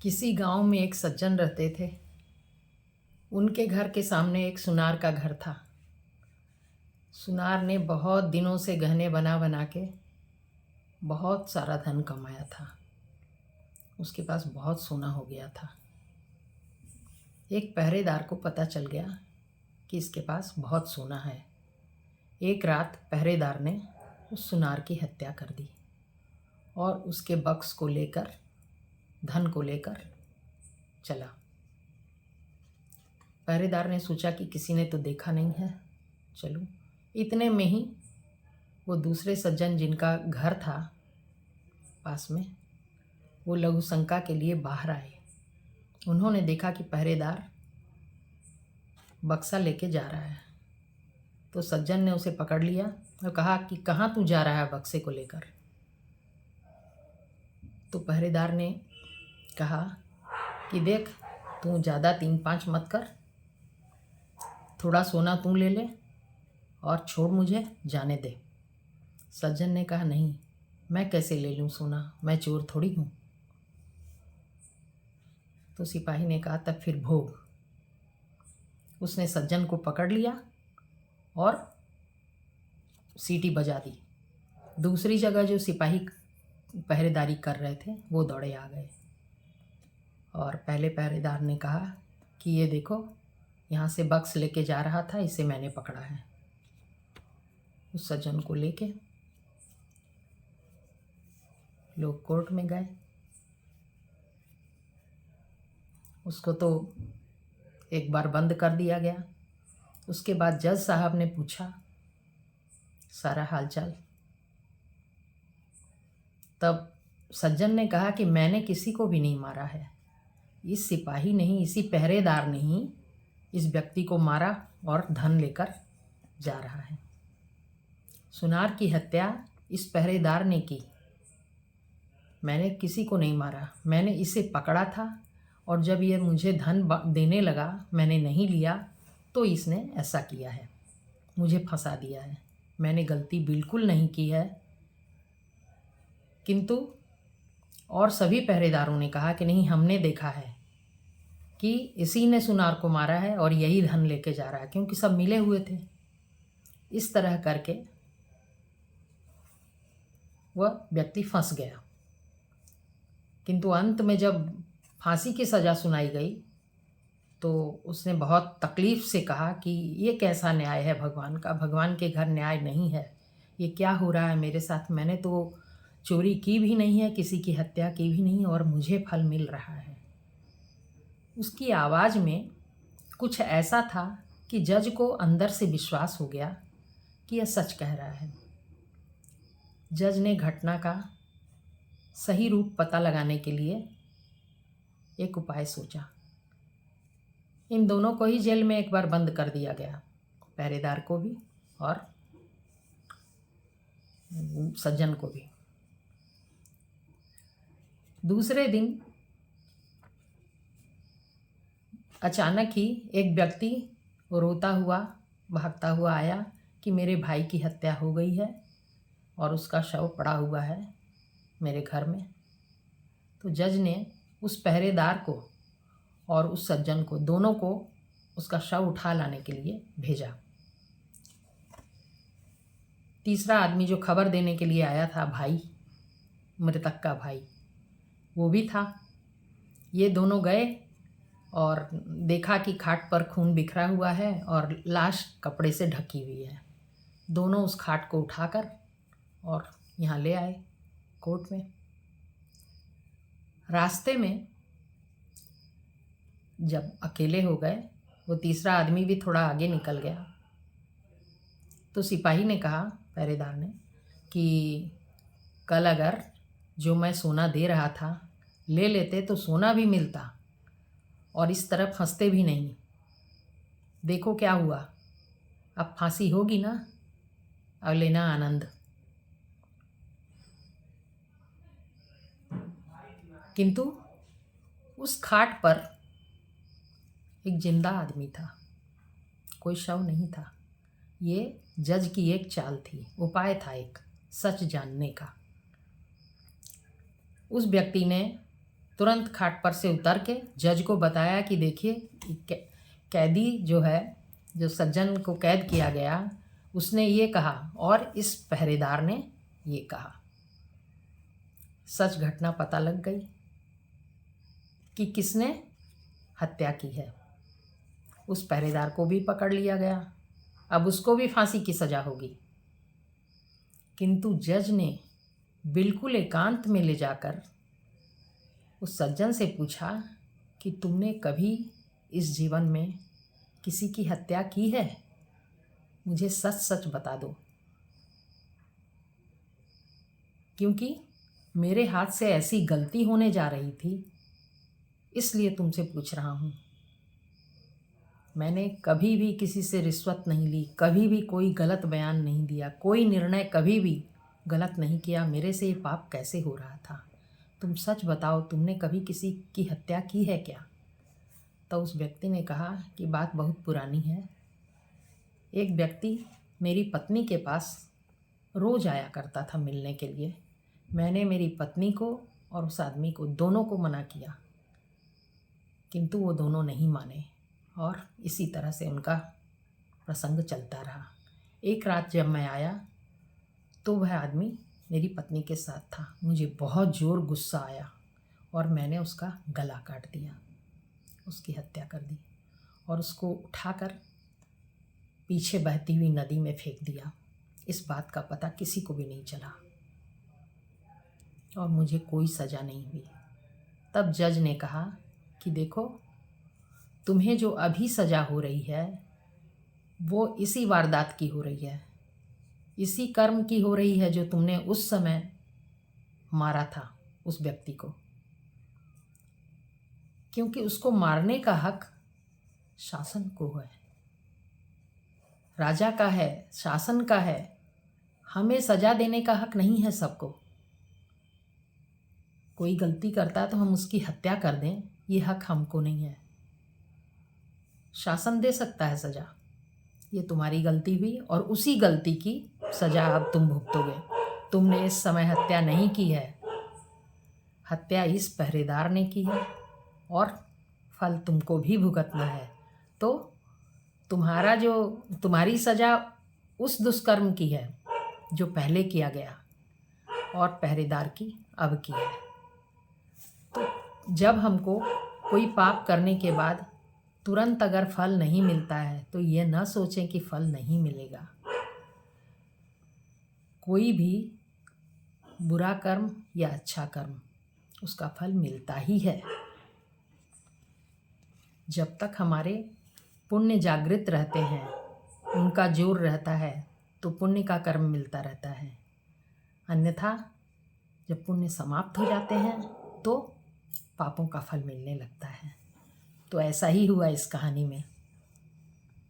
किसी गांव में एक सज्जन रहते थे। उनके घर के सामने एक सुनार का घर था। सुनार ने बहुत दिनों से गहने बना बना के बहुत सारा धन कमाया था। उसके पास बहुत सोना हो गया था। एक पहरेदार को पता चल गया कि इसके पास बहुत सोना है। एक रात पहरेदार ने उस सुनार की हत्या कर दी और उसके बक्स को लेकर, धन को लेकर चला। पहरेदार ने सोचा कि किसी ने तो देखा नहीं है, चलो। इतने में ही वो दूसरे सज्जन जिनका घर था पास में, वो लघु शंका के लिए बाहर आए। उन्होंने देखा कि पहरेदार बक्सा लेके जा रहा है, तो सज्जन ने उसे पकड़ लिया और कहा कि कहाँ तू जा रहा है बक्से को लेकर। तो पहरेदार ने कहा कि देख, तू ज़्यादा 3-5 मत कर, थोड़ा सोना तू ले ले और छोड़, मुझे जाने दे। सज्जन ने कहा नहीं, मैं कैसे ले लूँ सोना, मैं चोर थोड़ी हूँ। तो सिपाही ने कहा तब फिर भोग। उसने सज्जन को पकड़ लिया और सीटी बजा दी। दूसरी जगह जो सिपाही पहरेदारी कर रहे थे वो दौड़े आ गए और पहले पहरेदार ने कहा कि ये देखो, यहाँ से बक्स लेके जा रहा था, इसे मैंने पकड़ा है। उस सज्जन को लेके लोग कोर्ट में गए। उसको तो एक बार बंद कर दिया गया। उसके बाद जज साहब ने पूछा सारा हालचाल। तब सज्जन ने कहा कि मैंने किसी को भी नहीं मारा है। इस सिपाही ने ही, इसी पहरेदार ने ही इस व्यक्ति को मारा और धन लेकर जा रहा है। सुनार की हत्या इस पहरेदार ने की। मैंने किसी को नहीं मारा, मैंने इसे पकड़ा था और जब ये मुझे धन देने लगा, मैंने नहीं लिया तो इसने ऐसा किया है, मुझे फंसा दिया है। मैंने गलती बिल्कुल नहीं की है। किंतु और सभी पहरेदारों ने कहा कि नहीं, हमने देखा है कि इसी ने सुनार को मारा है और यही धन लेके जा रहा है, क्योंकि सब मिले हुए थे। इस तरह करके वह व्यक्ति फंस गया। किंतु अंत में जब फांसी की सज़ा सुनाई गई तो उसने बहुत तकलीफ़ से कहा कि ये कैसा न्याय है भगवान का, भगवान के घर न्याय नहीं है, ये क्या हो रहा है मेरे साथ। मैंने तो चोरी की भी नहीं है, किसी की हत्या की भी नहीं, और मुझे फल मिल रहा है। उसकी आवाज़ में कुछ ऐसा था कि जज को अंदर से विश्वास हो गया कि यह सच कह रहा है। जज ने घटना का सही रूप पता लगाने के लिए एक उपाय सोचा। इन दोनों को ही जेल में एक बार बंद कर दिया गया, पहरेदार को भी और सज्जन को भी। दूसरे दिन अचानक ही एक व्यक्ति रोता हुआ, भागता हुआ आया कि मेरे भाई की हत्या हो गई है और उसका शव पड़ा हुआ है मेरे घर में। तो जज ने उस पहरेदार को और उस सज्जन को, दोनों को उसका शव उठा लाने के लिए भेजा। तीसरा आदमी जो खबर देने के लिए आया था, भाई, मृतक का भाई, वो भी था। ये दोनों गए और देखा कि खाट पर खून बिखरा हुआ है और लाश कपड़े से ढकी हुई है। दोनों उस खाट को उठाकर और यहाँ ले आए कोर्ट में। रास्ते में जब अकेले हो गए, वो तीसरा आदमी भी थोड़ा आगे निकल गया। तो सिपाही ने कहा, पहरेदार ने, कि कल अगर जो मैं सोना दे रहा था ले लेते तो सोना भी मिलता और इस तरह फंसते भी नहीं। देखो क्या हुआ, अब फांसी होगी ना, अब लेना आनंद। किंतु उस खाट पर एक जिंदा आदमी था, कोई शव नहीं था। ये जज की एक चाल थी, उपाय था एक सच जानने का। उस व्यक्ति ने तुरंत खाट पर से उतर के जज को बताया कि देखिए कैदी जो है, जो सज्जन को कैद किया गया, उसने ये कहा और इस पहरेदार ने ये कहा। सच घटना पता लग गई कि किसने हत्या की है। उस पहरेदार को भी पकड़ लिया गया, अब उसको भी फांसी की सज़ा होगी। किंतु जज ने बिल्कुल एकांत में ले जाकर उस सज्जन से पूछा कि तुमने कभी इस जीवन में किसी की हत्या की है? मुझे सच सच बता दो, क्योंकि मेरे हाथ से ऐसी गलती होने जा रही थी, इसलिए तुमसे पूछ रहा हूँ। मैंने कभी भी किसी से रिश्वत नहीं ली, कभी भी कोई गलत बयान नहीं दिया, कोई निर्णय कभी भी गलत नहीं किया। मेरे से ये पाप कैसे हो रहा था? तुम सच बताओ, तुमने कभी किसी की हत्या की है क्या? तो उस व्यक्ति ने कहा कि बात बहुत पुरानी है। एक व्यक्ति मेरी पत्नी के पास रोज़ आया करता था मिलने के लिए। मैंने मेरी पत्नी को और उस आदमी को, दोनों को मना किया, किंतु वो दोनों नहीं माने और इसी तरह से उनका प्रसंग चलता रहा। एक रात जब मैं आया तो वह आदमी मेरी पत्नी के साथ था। मुझे बहुत ज़ोर गुस्सा आया और मैंने उसका गला काट दिया, उसकी हत्या कर दी और उसको उठाकर पीछे बहती हुई नदी में फेंक दिया। इस बात का पता किसी को भी नहीं चला और मुझे कोई सज़ा नहीं हुई। तब जज ने कहा कि देखो, तुम्हें जो अभी सज़ा हो रही है वो इसी वारदात की हो रही है, इसी कर्म की हो रही है जो तुमने उस समय मारा था उस व्यक्ति को, क्योंकि उसको मारने का हक शासन को है, राजा का है, शासन का है। हमें सजा देने का हक नहीं है सबको। कोई गलती करता है तो हम उसकी हत्या कर दें, ये हक हमको नहीं है। शासन दे सकता है सजा, ये तुम्हारी गलती हुई और उसी गलती की सजा अब तुम भुगतोगे। तुमने इस समय हत्या नहीं की है, हत्या इस पहरेदार ने की है और फल तुमको भी भुगतना है। तो तुम्हारी सजा उस दुष्कर्म की है जो पहले किया गया और पहरेदार की अब की है। तो जब हमको कोई पाप करने के बाद तुरंत अगर फल नहीं मिलता है तो ये न सोचें कि फल नहीं मिलेगा। कोई भी बुरा कर्म या अच्छा कर्म, उसका फल मिलता ही है। जब तक हमारे पुण्य जागृत रहते हैं, उनका जोर रहता है, तो पुण्य का कर्म मिलता रहता है। अन्यथा जब पुण्य समाप्त हो जाते हैं तो पापों का फल मिलने लगता है। तो ऐसा ही हुआ इस कहानी में।